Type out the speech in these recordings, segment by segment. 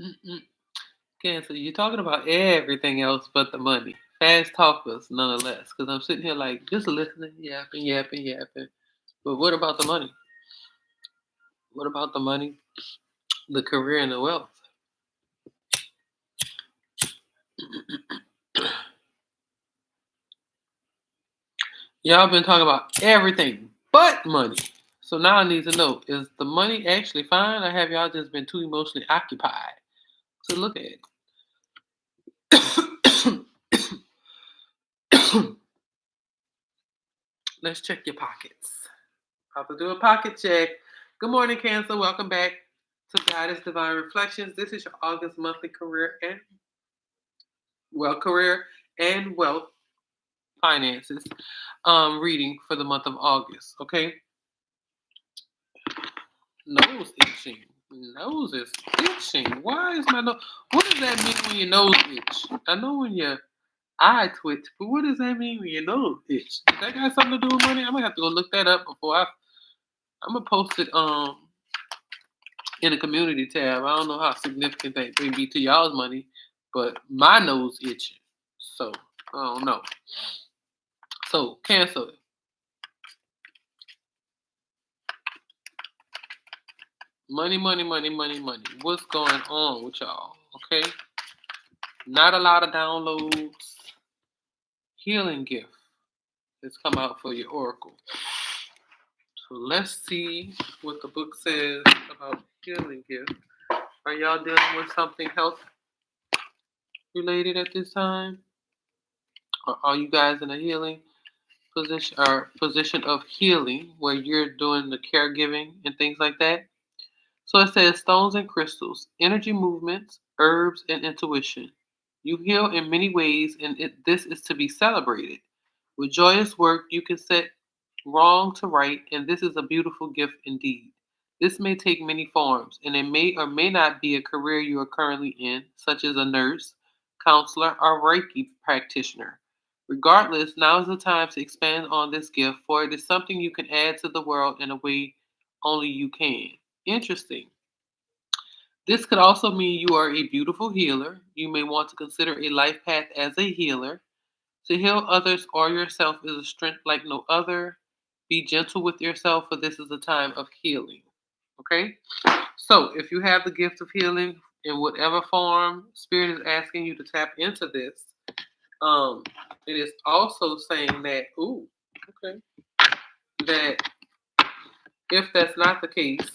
Mm-mm. Cancer, you're talking about everything else but the money. Fast talkers, nonetheless. Because I'm sitting here like just listening, yapping, yapping, yapping. But what about the money? What about the money, the career, and the wealth? Y'all been talking about everything but money. So now I need to know, is the money actually fine, or have y'all just been too emotionally occupied to look at it? Let's check your pockets. About to do a pocket check. Good morning, Cancer. Welcome back to Goddess Divine Reflections. This is your August monthly career and wealth finances reading for the month of August. Okay, nose itching. Nose is itching. Why is my nose? What does that mean when your nose itch? I know when your eye twitch, but what does that mean when your nose itch? Does that got something to do with money? I'm gonna have to go look that up before I'm gonna post it in a community tab. I don't know how significant that may be to y'all's money, but my nose itching. So I don't know. So Cancer. Money, money, money, money, money. What's going on with y'all? Okay. Not a lot of downloads. Healing gift has come out for your oracle. So let's see what the book says about healing gift. Are y'all dealing with something health related at this time? Or are you guys in a healing position of healing where you're doing the caregiving and things like that? So it says stones and crystals, energy movements, herbs, and intuition. You heal in many ways, and this is to be celebrated. With joyous work, you can set wrong to right, and this is a beautiful gift indeed. This may take many forms, and it may or may not be a career you are currently in, such as a nurse, counselor, or Reiki practitioner. Regardless, now is the time to expand on this gift, for it is something you can add to the world in a way only you can. Interesting. This could also mean you are a beautiful healer. You may want to consider a life path as a healer. To heal others or yourself is a strength like no other. Be gentle with yourself, for this is a time of healing. Okay? So, if you have the gift of healing in whatever form, Spirit is asking you to tap into this. It is also saying that, okay, that if that's not the case,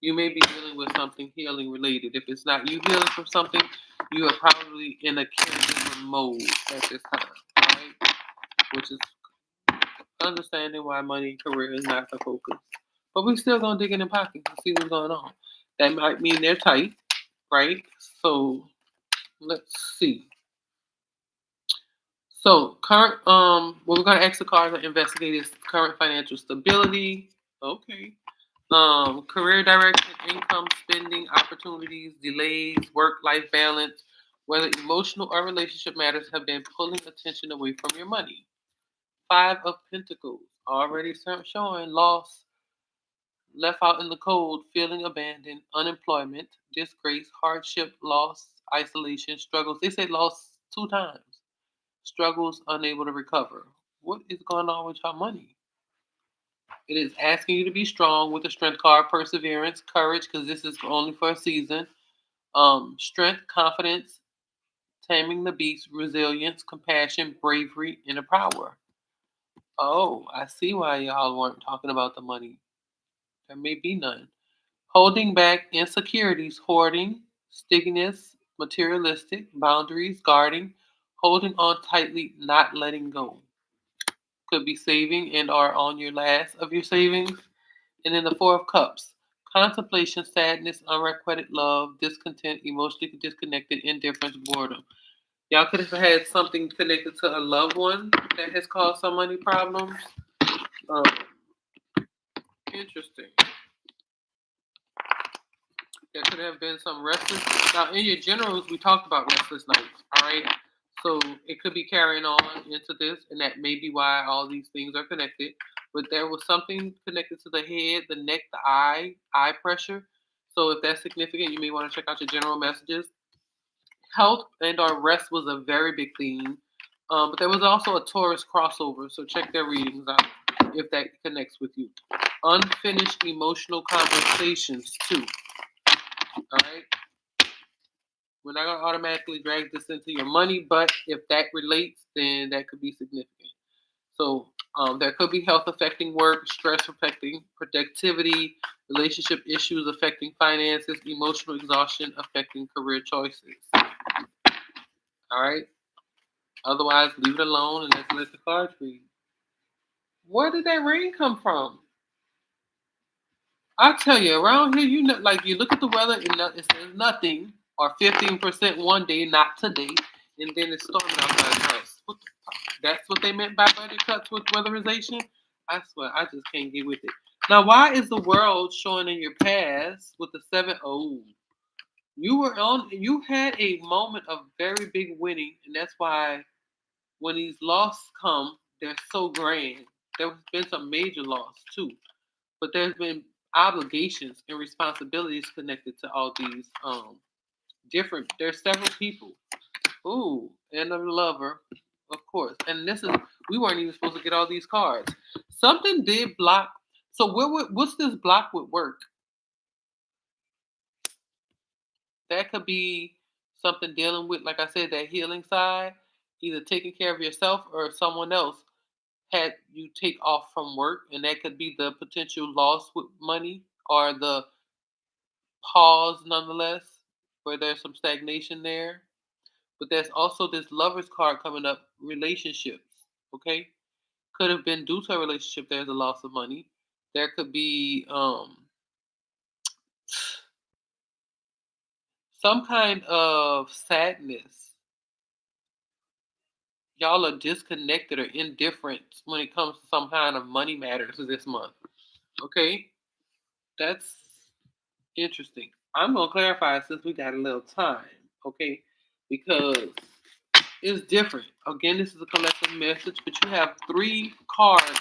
you may be dealing with something healing related. If it's not you healing from something, you are probably in a caregiver mode at this time, right? Which is understanding why money and career is not the focus. But we're still gonna dig in the pockets and see what's going on. That might mean they're tight, right? So let's see. So current what we're gonna ask the cards and investigate is current financial stability. Okay. Career direction, income, spending, opportunities, delays, work-life balance, whether emotional or relationship matters have been pulling attention away from your money. Five of Pentacles, already showing loss, left out in the cold, feeling abandoned, unemployment, disgrace, hardship, loss, isolation, struggles. They say loss 2 times. Struggles, unable to recover. What is going on with your money? It is asking you to be strong with the strength card, perseverance, courage, because this is only for a season. Strength, confidence, taming the beast, resilience, compassion, bravery, inner power. Oh, I see why y'all weren't talking about the money. There may be none. Holding back insecurities, hoarding, stickiness, materialistic, boundaries, guarding, holding on tightly, not letting go. Could be saving and are on your last of your savings. And then the Four of Cups. Contemplation, sadness, unrequited love, discontent, emotionally disconnected, indifference, boredom. Y'all could have had something connected to a loved one that has caused some money problems. Um, Interesting. There could have been some restless. Now, in your generals, we talked about restless nights. All right. So it could be carrying on into this, and that may be why all these things are connected. But there was something connected to the head, the neck, the eye pressure. So if that's significant, you may want to check out your general messages. Health and or rest was a very big theme. But there was also a Taurus crossover, so check their readings out if that connects with you. Unfinished emotional conversations too. All right. We're not gonna automatically drag this into your money, but if that relates, then that could be significant. So there could be health affecting work, stress affecting productivity, relationship issues affecting finances, emotional exhaustion affecting career choices. All right. Otherwise, leave it alone and let's let the cards read. Where did that rain come from? I tell you, around here, you know, like you look at the weather and it says nothing or 15% one day, not today, and then it's storming outside the house. That's what they meant by budget cuts with weatherization. I swear, I just can't get with it. Now, why is the world showing in your past with the 7? Oh, you were on. You had a moment of very big winning, and that's why when these losses come, they're so grand. There's been some major loss too, but there's been obligations and responsibilities connected to all these different. There's several people. Ooh, and a lover, of course. And this is we weren't even supposed to get all these cards. Something did block. So what's this block with work? That could be something dealing with, like I said, that healing side, either taking care of yourself or someone else had you take off from work, and that could be the potential loss with money or the pause nonetheless, where there's some stagnation there. But there's also this lover's card coming up, relationships. Okay, could have been due to a relationship. There's a loss of money. There could be some kind of sadness. Y'all are disconnected or indifferent when it comes to some kind of money matters this month. Okay, that's interesting. I'm gonna clarify since we got a little time. Okay, because it's different. Again, this is a collective message, but you have 3 cards.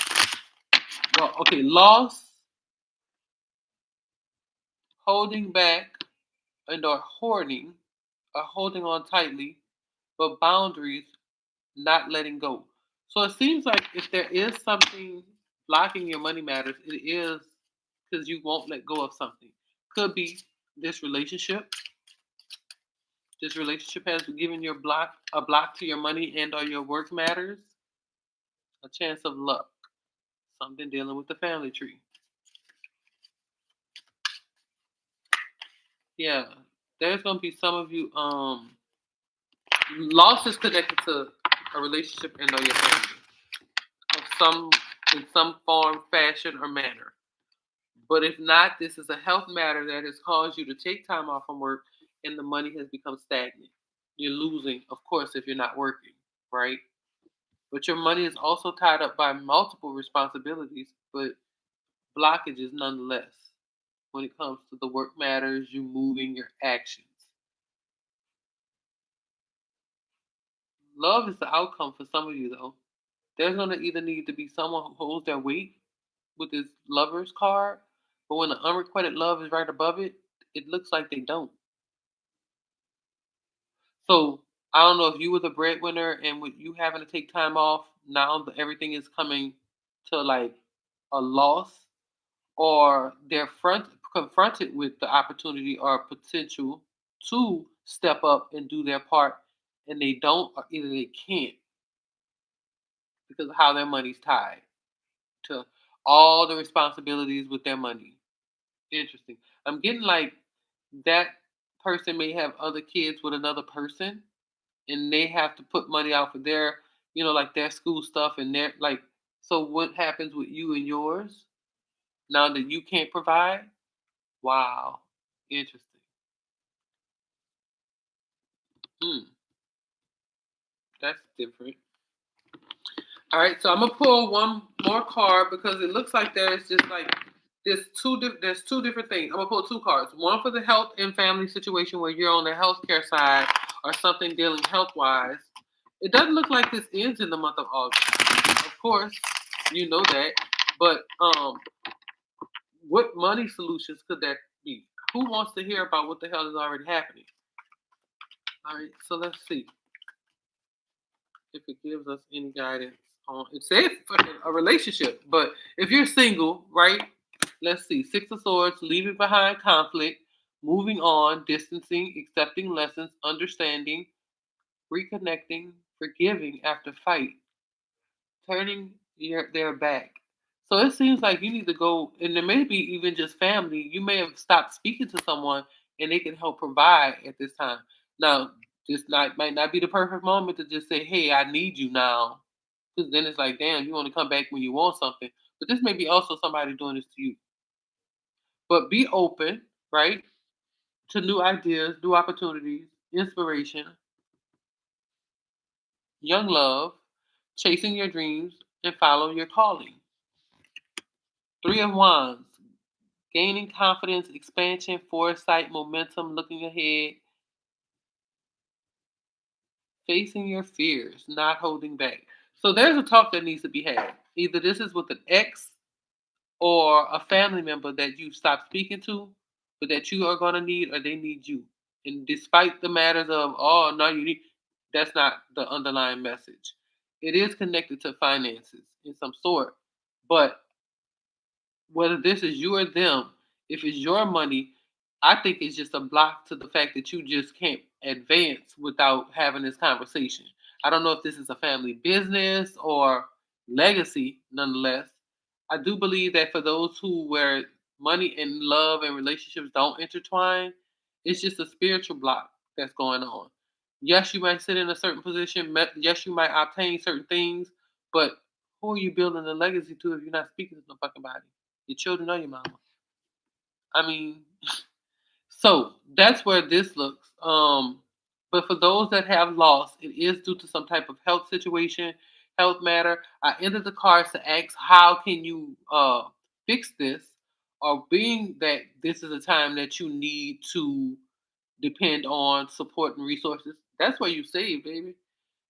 Well, okay, loss, holding back, and or hoarding, or holding on tightly, but boundaries, not letting go. So it seems like if there is something blocking your money matters, it is because you won't let go of something. Could be this relationship. This relationship has given your block a block to your money and or your work matters. A chance of luck. Something dealing with the family tree. Yeah, there's gonna be some of you. Loss is connected to a relationship and or your family of some in some form, fashion, or manner. But if not, this is a health matter that has caused you to take time off from work and the money has become stagnant. You're losing, of course, if you're not working, right? But your money is also tied up by multiple responsibilities, but blockages nonetheless when it comes to the work matters, you moving your actions. Love is the outcome for some of you, though. There's going to either need to be someone who holds their weight with this lover's card, but when the unrequited love is right above it, it looks like they don't. So I don't know if you were the breadwinner and with you having to take time off, now everything is coming to like a loss, or they're confronted with the opportunity or potential to step up and do their part, and they don't, or either they can't because of how their money's tied to all the responsibilities with their money. Interesting. I'm getting like that person may have other kids with another person and they have to put money out for their, like their school stuff and their like. So what happens with you and yours now that you can't provide? Wow, interesting. Hmm, that's different. All right, so I'm gonna pull one more card because it looks like there's just like there's two different things. I'm gonna pull 2 cards. One for the health and family situation where you're on the healthcare side or something dealing health wise. It doesn't look like this ends in the month of August. Of course, you know that. But what money solutions could that be? Who wants to hear about what the hell is already happening? All right, so let's see if it gives us any guidance on. It says a relationship, but if you're single, right? Let's see. Six of Swords, leaving behind conflict, moving on, distancing, accepting lessons, understanding, reconnecting, forgiving after fight, turning their back. So it seems like you need to go, and there may be even just family. You may have stopped speaking to someone, and they can help provide at this time. Now, this not might not be the perfect moment to just say, "Hey, I need you now," because then it's like, damn, you want to come back when you want something. But this may be also somebody doing this to you. But be open, right, to new ideas, new opportunities, inspiration, young love, chasing your dreams, and follow your calling. Three of Wands, gaining confidence, expansion, foresight, momentum, looking ahead, facing your fears, not holding back. So there's a talk that needs to be had. Either this is with an ex or a family member that you stopped speaking to, but that you are going to need or they need you. And despite the matters of, oh, no, you need, that's not the underlying message. It is connected to finances in some sort, but whether this is you or them, if it's your money, I think it's just a block to the fact that you just can't advance without having this conversation. I don't know if this is a family business or legacy, nonetheless. I do believe that for those who where money and love and relationships don't intertwine, it's just a spiritual block that's going on. Yes, you might sit in a certain position. Yes, you might obtain certain things, but who are you building a legacy to if you're not speaking to no fucking body? Your children or your mama. I mean, so that's where this looks. But for those that have lost, it is due to some type of health situation, health matter. I entered the cards to ask how can you fix this, or being that this is a time that you need to depend on support and resources. That's where you save, baby.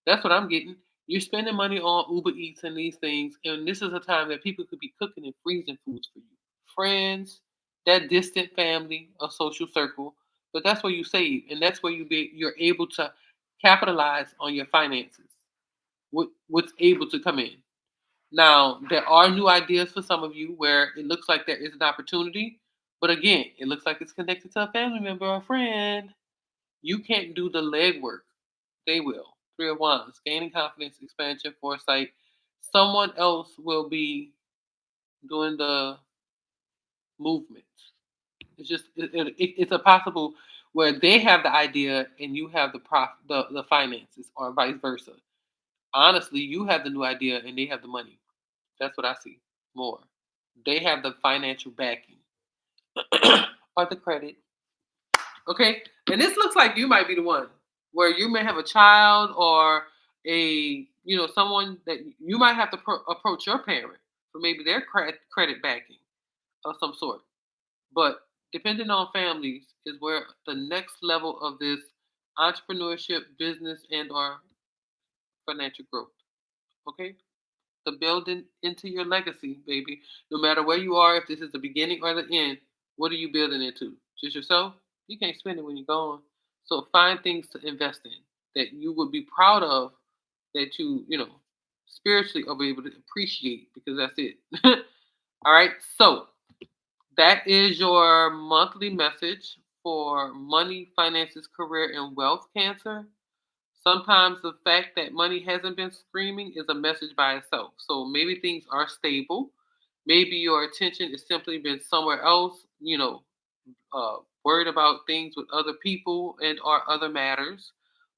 That's what I'm getting. You're spending money on Uber Eats and these things, and this is a time that people could be cooking and freezing foods for you. Friends, that distant family, a social circle, but that's where you save, and that's where you're able to capitalize on your finances. What's able to come in. Now, there are new ideas for some of you where it looks like there is an opportunity, but again, it looks like it's connected to a family member or a friend. You can't do the legwork. They will. Three of Wands, gaining confidence, expansion, foresight. Someone else will be doing the movement. It's a possible where they have the idea and you have the finances, or vice versa. Honestly, you have the new idea and they have the money. That's what I see more. They have the financial backing or the credit. Okay, and this looks like you might be the one where you may have a child or a someone that you might have to approach your parent for maybe their credit backing of some sort. But depending on families is where the next level of this entrepreneurship, business, and or financial growth. Okay, the building into your legacy, baby. No matter where you are, if this is the beginning or the end, what are you building into? Just yourself? You can't spend it when you're gone. So find things to invest in that you would be proud of, that spiritually are able to appreciate, because that's it. All right. So that is your monthly message for money, finances, career, and wealth, Cancer. Sometimes the fact that money hasn't been screaming is a message by itself. So maybe things are stable. Maybe your attention has simply been somewhere else, worried about things with other people and or other matters.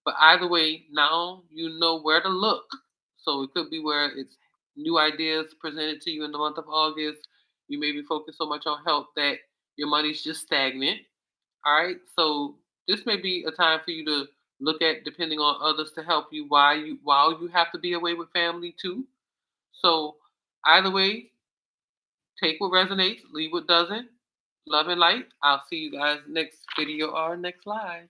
But either way, now you know where to look. So it could be where it's new ideas presented to you in the month of August. You may be focused so much on health that your money's just stagnant. All right. So this may be a time for you to look at depending on others to help you while you have to be away with family too. So either way, take what resonates, leave what doesn't. Love and light. I'll see you guys next video or next live.